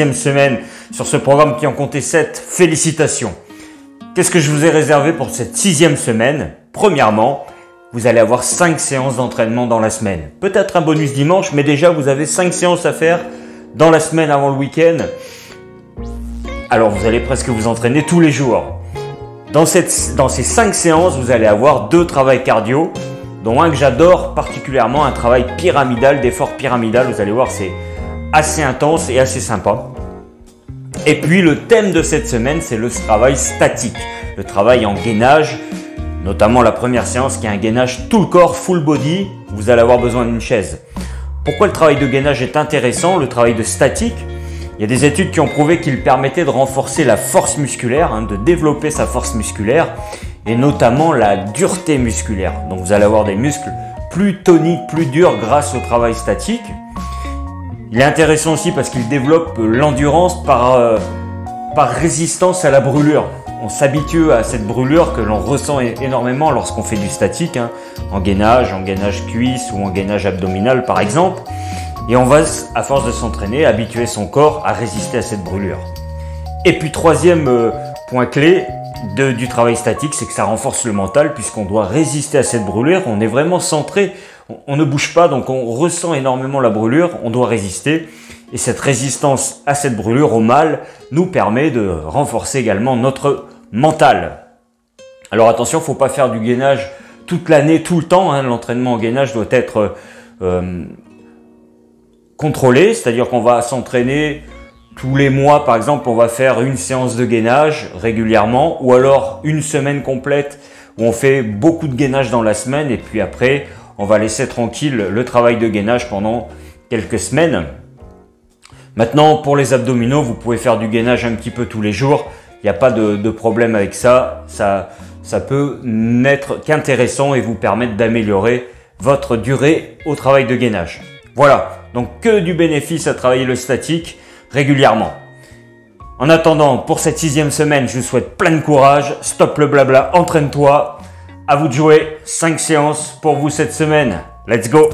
Semaine sur ce programme qui en comptait 7. Félicitations. Qu'est-ce que je vous ai réservé pour cette 6e semaine? Premièrement, vous allez avoir 5 séances d'entraînement dans la semaine. Peut-être un bonus dimanche, mais déjà vous avez 5 séances à faire dans la semaine avant le week-end. Alors vous allez presque vous entraîner tous les jours. Dans ces 5 séances, vous allez avoir 2 travails cardio, dont un que j'adore particulièrement, un travail pyramidal, d'effort pyramidal. Vous allez voir, c'est assez intense et assez sympa. Et puis le thème de cette semaine, c'est le travail statique, le travail en gainage, notamment la première séance qui est un gainage tout le corps, full body. Vous allez avoir besoin d'une chaise. Pourquoi le travail de gainage est intéressant, le travail de statique? Il y a des études qui ont prouvé qu'il permettait de renforcer la force musculaire, de développer sa force musculaire et notamment la dureté musculaire. Donc vous allez avoir des muscles plus toniques, plus durs grâce au travail statique. Il est intéressant aussi parce qu'il développe l'endurance par résistance à la brûlure. On s'habitue à cette brûlure que l'on ressent énormément lorsqu'on fait du statique, en gainage cuisse ou en gainage abdominal par exemple. Et on va, à force de s'entraîner, habituer son corps à résister à cette brûlure. Et puis troisième point clé du travail statique, c'est que ça renforce le mental puisqu'on doit résister à cette brûlure. On est vraiment centré. On ne bouge pas, donc on ressent énormément la brûlure, on doit résister. Et cette résistance à cette brûlure, au mal, nous permet de renforcer également notre mental. Alors attention, il ne faut pas faire du gainage toute l'année, tout le temps. L'entraînement en gainage doit être contrôlé, c'est-à-dire qu'on va s'entraîner tous les mois. Par exemple, on va faire une séance de gainage régulièrement ou alors une semaine complète où on fait beaucoup de gainage dans la semaine et puis après, on va laisser tranquille le travail de gainage pendant quelques semaines. Maintenant, pour les abdominaux, vous pouvez faire du gainage un petit peu tous les jours. Il n'y a pas de problème avec ça. Ça peut n'être qu'intéressant et vous permettre d'améliorer votre durée au travail de gainage. Voilà, donc que du bénéfice à travailler le statique régulièrement. En attendant, pour cette 6e semaine, je vous souhaite plein de courage. Stop le blabla, entraîne-toi. À vous de jouer, 5 séances pour vous cette semaine. Let's go!